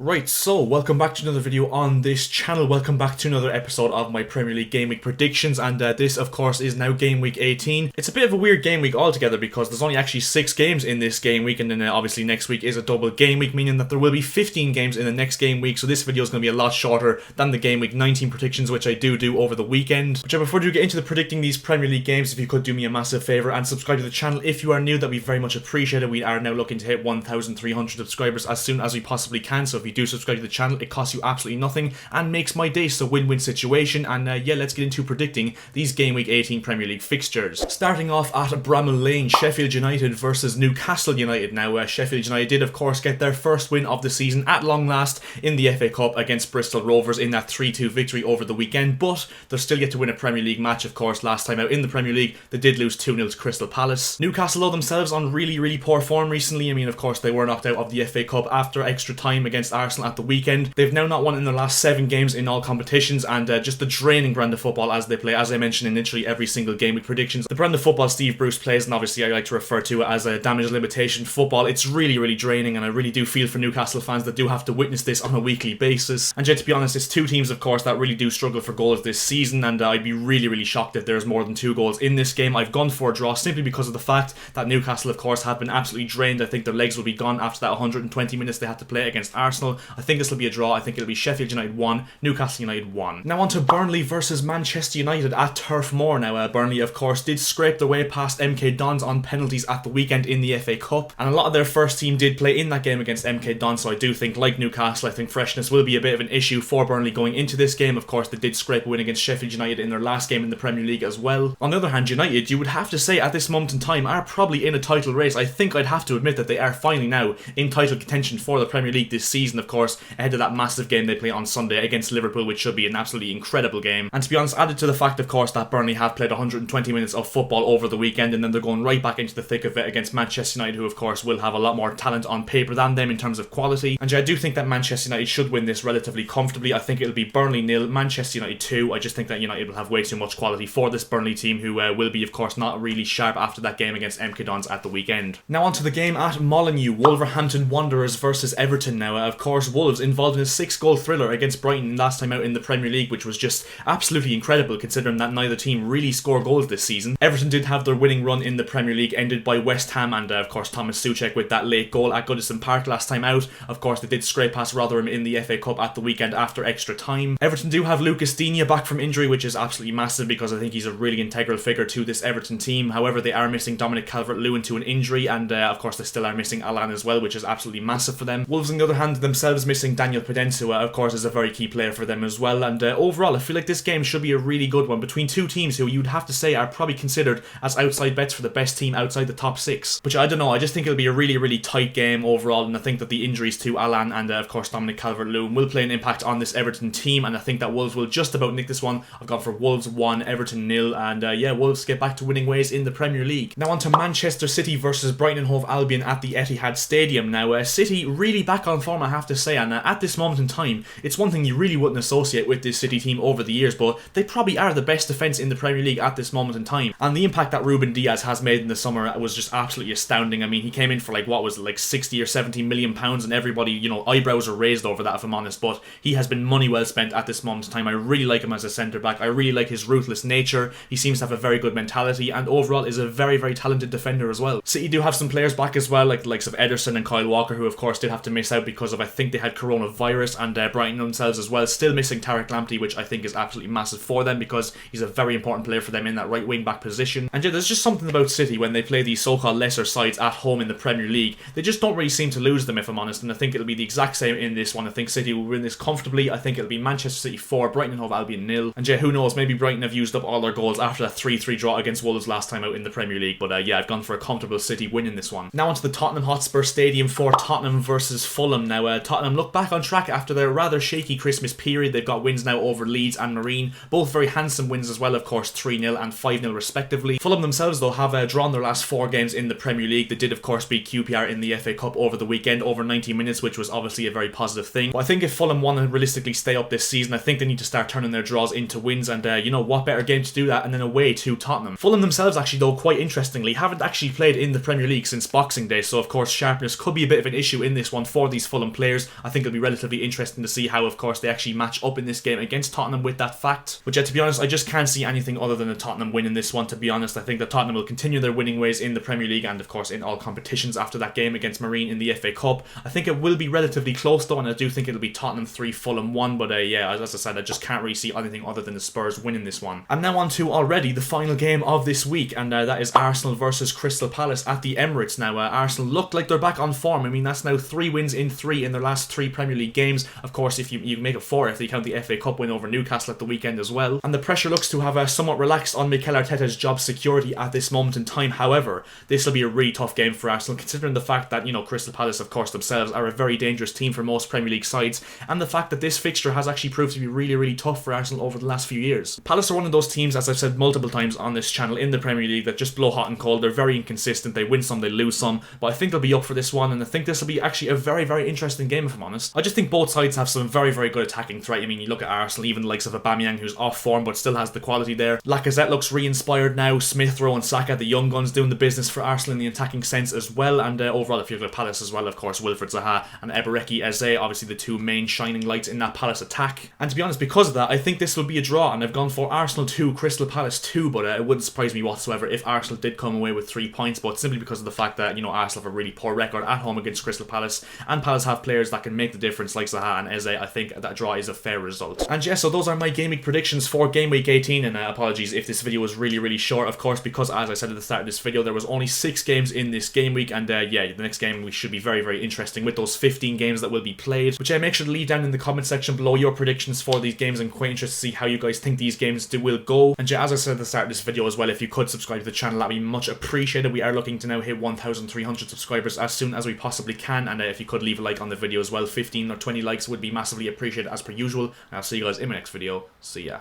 Right, so welcome back to another video on this channel. Welcome back to another episode of my Premier League Game Week predictions, and this of course is now Game Week 18. It's a bit of a weird game week altogether because there's only actually 6 games in this game week, and then obviously next week is a double game week, meaning that there will be 15 games in the next game week, so this video is going to be a lot shorter than the Game Week 19 predictions, which I do over the weekend. But before we get into the predicting these Premier League games, if you could do me a massive favour and subscribe to the channel if you are new, that'd be very much appreciated. We are now looking to hit 1,300 subscribers as soon as we possibly can, so if you do subscribe to the channel, it costs you absolutely nothing and makes my day. So win-win situation. And yeah, let's get into predicting these Game Week 18 Premier League fixtures. Starting off at Bramall Lane, Sheffield United versus Newcastle United. Now Sheffield United did of course get their first win of the season at long last in the FA Cup against Bristol Rovers in that 3-2 victory over the weekend, but they're still yet to win a Premier League match. Of course, last time out in the Premier League they did lose 2-0 to Crystal Palace. Newcastle though themselves on really poor form recently. I mean, of course they were knocked out of the FA Cup after extra time against Arsenal at the weekend. They've now not won in their last 7 games in all competitions, and just the draining brand of football as they play, as I mentioned in literally every single game week predictions. The brand of football Steve Bruce plays, and obviously I like to refer to it as a damage limitation football, it's really draining, and I really do feel for Newcastle fans that do have to witness this on a weekly basis. And yet, to be honest, it's 2 teams of course that really do struggle for goals this season, and I'd be really shocked if there's more than 2 goals in this game. I've gone for a draw simply because of the fact that Newcastle of course have been absolutely drained. I think their legs will be gone after that 120 minutes they had to play against Arsenal. I think this will be a draw. I think it'll be Sheffield United 1, Newcastle United 1. Now on to Burnley versus Manchester United at Turf Moor. Now Burnley of course did scrape their way past MK Dons on penalties at the weekend in the FA Cup, and a lot of their first team did play in that game against MK Dons, so I do think, like Newcastle, I think freshness will be a bit of an issue for Burnley going into this game. Of course they did scrape a win against Sheffield United in their last game in the Premier League as well. On the other hand, United, you would have to say at this moment in time, are probably in a title race. I think I'd have to admit that they are finally now in title contention for the Premier League this season, of course, ahead of that massive game they play on Sunday against Liverpool, which should be an absolutely incredible game. And to be honest, added to the fact of course that Burnley have played 120 minutes of football over the weekend, and then they're going right back into the thick of it against Manchester United, who of course will have a lot more talent on paper than them in terms of quality. And yeah, I do think that Manchester United should win this relatively comfortably. I think it'll be Burnley 0, Manchester United 2. I just think that United will have way too much quality for this Burnley team, who will be of course not really sharp after that game against MK Dons at the weekend. Now on to the game at Molineux, Wolverhampton Wanderers versus Everton. Now of course Wolves involved in a 6-goal thriller against Brighton last time out in the Premier League, which was just absolutely incredible considering that neither team really score goals this season. Everton did have their winning run in the Premier League ended by West Ham, and of course Thomas Souček with that late goal at Goodison Park last time out. Of course they did scrape past Rotherham in the FA Cup at the weekend after extra time. Everton do have Lucas Digne back from injury, which is absolutely massive because I think he's a really integral figure to this Everton team. However, they are missing Dominic Calvert-Lewin to an injury, and of course they still are missing Alan as well, which is absolutely massive for them. Wolves on the other hand themselves missing Daniel Podence, who of course is a very key player for them as well. And overall I feel like this game should be a really good one between 2 teams who you'd have to say are probably considered as outside bets for the best team outside the top 6. But I don't know, I just think it'll be a really tight game overall, and I think that the injuries to Alan and of course Dominic Calvert-Lewin will play an impact on this Everton team, and I think that Wolves will just about nick this one. I've gone for Wolves 1, Everton 0, and yeah, Wolves get back to winning ways in the Premier League. Now on to Manchester City versus Brighton and Hove Albion at the Etihad Stadium. Now City really back on form, I have to say, and at this moment in time it's one thing you really wouldn't associate with this City team over the years, but they probably are the best defence in the Premier League at this moment in time, and the impact that Ruben Diaz has made in the summer was just absolutely astounding. I mean, he came in for like, what was it, like 60 or 70 million pounds, and everybody, you know, eyebrows are raised over that if I'm honest, but he has been money well spent at this moment in time. I really like him as a centre back. I really like his ruthless nature. He seems to have a very good mentality, and overall is a very talented defender as well. City do have some players back as well, like the likes of Ederson and Kyle Walker, who of course did have to miss out because of, I think they had coronavirus, and Brighton themselves as well still missing Tarek Lamptey, which I think is absolutely massive for them because he's a very important player for them in that right wing back position. And yeah, there's just something about City when they play these so-called lesser sides at home in the Premier League, they just don't really seem to lose them if I'm honest, and I think it'll be the exact same in this one. I think City will win this comfortably. I think it'll be Manchester City 4, Brighton and Hove Albion 0, and yeah, who knows, maybe Brighton have used up all their goals after that 3-3 draw against Wolves last time out in the Premier League, but yeah, I've gone for a comfortable City win in this one. Now onto the Tottenham Hotspur Stadium for Tottenham versus Fulham. Now Tottenham look back on track after their rather shaky Christmas period. They've got wins now over Leeds and Marine, both very handsome wins as well, of course 3-0 and 5-0 respectively. Fulham themselves though have drawn their last 4 games in the Premier League. They did of course beat QPR in the FA Cup over the weekend over 90 minutes, which was obviously a very positive thing. But I think if Fulham want to realistically stay up this season, I think they need to start turning their draws into wins, and you know what better game to do that, and then away to Tottenham. Fulham themselves actually though, quite interestingly, haven't actually played in the Premier League since Boxing Day, so of course sharpness could be a bit of an issue in this one for these Fulham players. players. I think it'll be relatively interesting to see how, of course, they actually match up in this game against Tottenham with that fact. But yeah, to be honest, I just can't see anything other than a Tottenham win in this one, to be honest. I think that Tottenham will continue their winning ways in the Premier League and, of course, in all competitions after that game against Marine in the FA Cup. I think it will be relatively close, though, and I do think it'll be Tottenham 3, Fulham 1, but yeah, as I said, I just can't really see anything other than the Spurs winning this one. And now on to already the final game of this week, and that is Arsenal versus Crystal Palace at the Emirates. Now, Arsenal look like they're back on form. I mean, that's now 3 wins in 3 in their last 3 Premier League games. Of course, if you make it 4 if you count the FA Cup win over Newcastle at the weekend as well. And the pressure looks to have somewhat relaxed on Mikel Arteta's job security at this moment in time. However, this will be a really tough game for Arsenal, considering the fact that, you know, Crystal Palace, of course, themselves are a very dangerous team for most Premier League sides, and the fact that this fixture has actually proved to be really, really tough for Arsenal over the last few years. Palace are one of those teams, as I've said multiple times on this channel, in the Premier League that just blow hot and cold. They're very inconsistent. They win some, they lose some, but I think they'll be up for this one, and I think this will be actually a very, very interesting game, if I'm honest. I just think both sides have some very, very good attacking threat. I mean, you look at Arsenal, even the likes of Aubameyang, who's off form but still has the quality there. Lacazette looks re-inspired now. Smith Rowe and Saka, the young guns, doing the business for Arsenal in the attacking sense as well. And overall, if you look at Palace as well, of course, Wilfred Zaha and Ebereki Eze, obviously the 2 main shining lights in that Palace attack. And to be honest, because of that, I think this will be a draw, and I've gone for Arsenal 2, Crystal Palace 2, but it wouldn't surprise me whatsoever if Arsenal did come away with 3 points, but simply because of the fact that, you know, Arsenal have a really poor record at home against Crystal Palace, and Palace have players that can make the difference like Zaha and Eze. I think that draw is a fair result. And yeah, so those are my game week predictions for game week 18, and apologies if this video was really, really short, of course, because as I said at the start of this video, there was only 6 games in this game week, and yeah, the next game we should be very, very interesting with those 15 games that will be played. But yeah, make sure to leave down in the comment section below your predictions for these games. I'm quite interested to see how you guys think these games will go. And yeah, as I said at the start of this video as well, if you could subscribe to the channel, that'd be much appreciated. We are looking to now hit 1,300 subscribers as soon as we possibly can, and if you could leave a like on the video as well, 15 or 20 likes would be massively appreciated as per usual. And I'll see you guys in my next video. See ya.